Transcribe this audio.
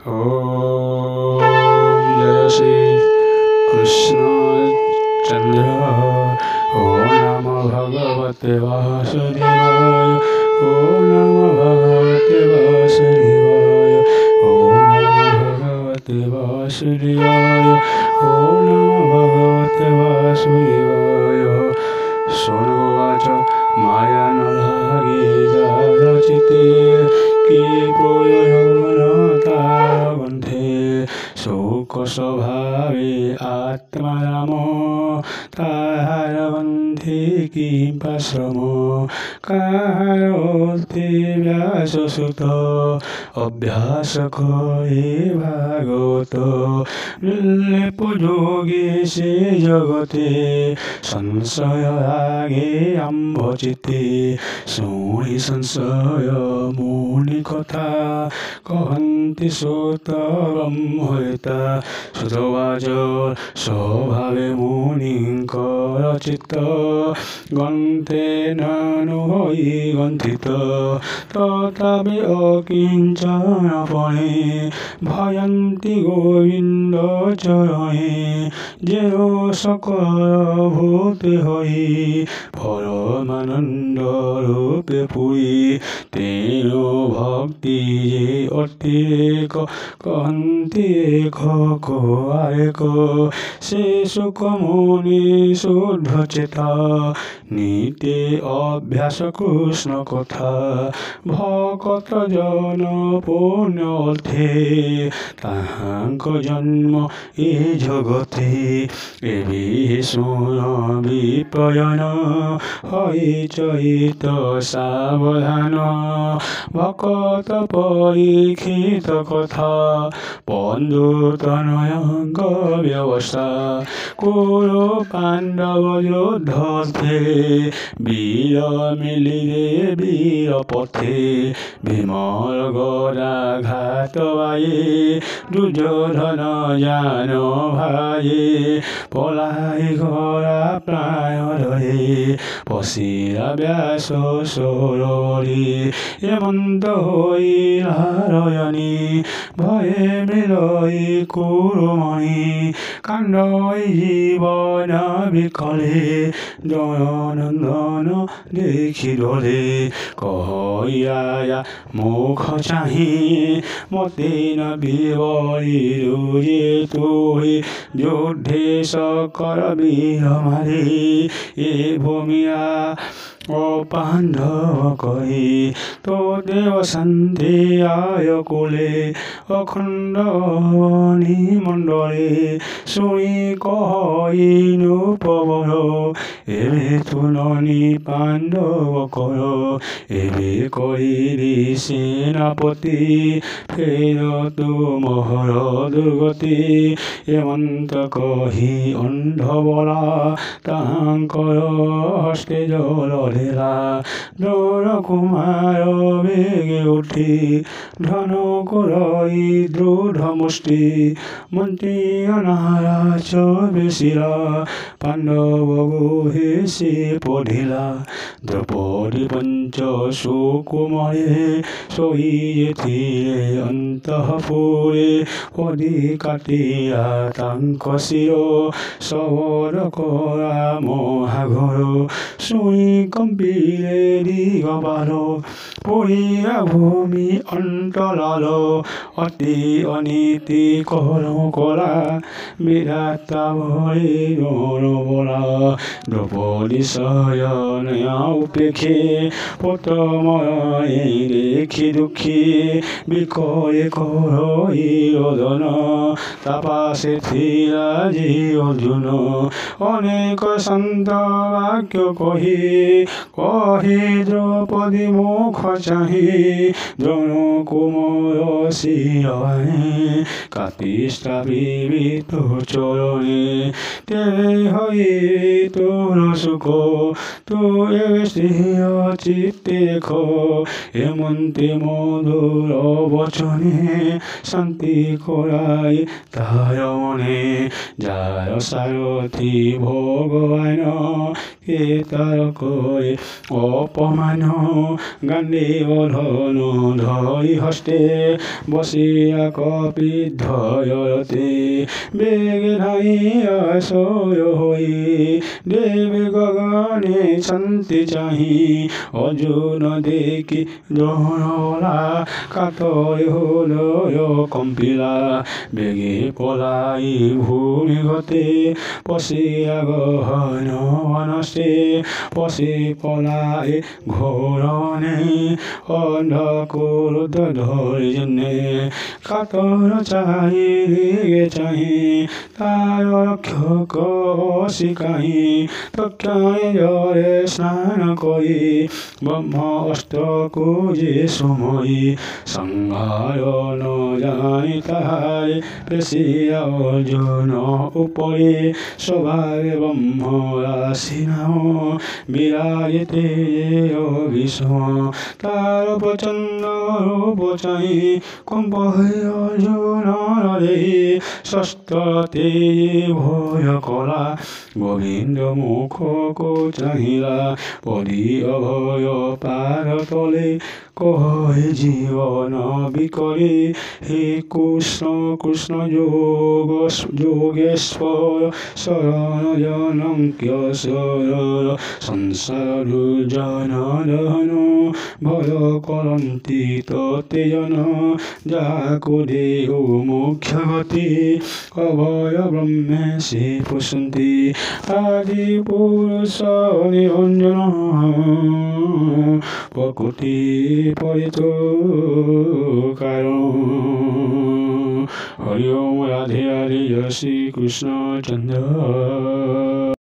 ओम जय श्री कृष्ण चंद्र। ओम नमो भगवते वासुदेवाय। ओम नमो भगवते वासुदेवाय। ओम नमो भगवते वासुदेवाय। ओम नमो भगवते वासुदेवाय। सोनुवाच माया न लागे जारचिते कि प्रयोजन तार ग्रंथे शोक स्वभावे आत्माराम ताहार ग्रंथे किंपा श्रम काहार अर्थे व्यास सुत अभ्यास करे भागवत निर्लेप जोगे से जगते संशय आगे आम्भ चिते शुणी संशय मुनि कथा कहन्ति सुत ब्रह्मवेत्ता सुतवाच स्वभावे मुनिंकर चित्त ग्रन्थे नानुहै ग्रन्थित तथापि अकिञ्चनपणे भयन्ति गोविन्द चरणे जेनो सकल भूते हरि परमानंद रूपे पुरी तेनो भक्ति जे अतिरेक कहन्ति एक को आरेक से सुख मुनि शुद्ध चेता नीते अभ्यास कृष्ण कथा भकत जन पुण्य अर्थे ताहांक जन्म ए जगते एवि शुण विप्रयण हई चरित सावधान भकत परीक्षित कथा बंधुतनयंग व्यवस्था कुरु पांडव योद्धे वीर मिलिरे वीर पथे भीमर गदा घात आये दुर्योधन जान भाये पलाई गरा प्राण धरे पशिरा व्यास सरोरी हेमंत हई नारायणी भये मिलई कुरुमणि कांडई जीवन विकले जयनंदन देखि डरे कहया मुख चाही मते न बिवरी तुहि युद्धे सकल वीर मारे ए भूमिया ओ पांडव कही तो देव शांति आय कुले अखंड मंडले शुणी कहनु पवन एवे तुलनी पांडव कर एवे करी सेनापति फेर तुमहर दुर्गति हेमंत कही अंध बला तांकर हस्ते जल द्रोण कुमार वेगे उठी धनुक रई दृढ़ मुष्टि मंत्री अनाराच बेसिरा पांडव गुहे से पढ़िला द्रौपदी पंच सुकुमारे सही थिले अंतपुरे पदी काटिया तांक शिर सबर करा महाघर शुणी कम्पिले दिगबाल पड़िया भूमि अंतराल अति अनीति करो करा विधाता भरे बला द्रौपदी शयन उपेक्षे पुत्रमय देखि दुखी विकये करई रोदन तापासे थिला जी अर्जुन अनेक संत वाक्य कही द्रौपदी मुख चाही द्रोण कुमर शिराए कातिष्ठा विवित चरणे तेरे हई तोर सुख तू एवे स्थिर चित्ते देख हेमंते मधुर बचने शांति कराई तार मने जार सारथी भगवान के तार करे अपमान गांडे অধন ধৰি হস্তে বসিয়া কপিদ্ধয়তে বেগে ধাই আশয় হৈ দেৱে গগনে শান্তি চাহি অৰ্জুন দেখি দ্ৰোণলা কাতৰি হৃদয় কম্পিলা বেগে পলাই ভূমি গতে পচিয়া গহন বনস্তে পচি পলাই ঘোৰণে অন্ধকুৰুত ধৰি যেনে কাতৰ চাহি তাৰ ৰক্ষক চিকাহি তক্ষণে জৰে স্নান কৰি ব্ৰহ্ম অস্ত্ৰ কুজি সুমৰি সংহাৰ নজানি তাহাই পেচিয়া অৰ্জুন উপৰি স্বভাৱে ব্ৰহ্ম ৰাশি নাম বিৰাজিতে ভীষ্ম তাৰ প্ৰচণ্ড ৰূপ চাহি কম্প হৈ অৰ্জুনৰ দেহি শস্ত্ৰতে ভয় কৰা গোবিন্দ মুখকো চাহিলা পৰি অভয় পাৰ তলে কয় জীৱন বিকৰি হে কৃষ্ণ কৃষ্ণ যোগেশ্বৰ শৰণ জনংক্যশ্বৰ সংসাৰ দুৰ্জন দহন ভয় কৰন্তি ততে জন যাকো দেহো মুখ্য গতি অভয় ব্ৰহ্মেশী পুষ্পন্তি আদি পুৰুষ নিৰঞ্জন প্ৰকৃতি পৰিতোষাৰ হৰি ওম ৰাধে ৰাধে জয় শ্ৰী কৃষ্ণ চন্দ্ৰ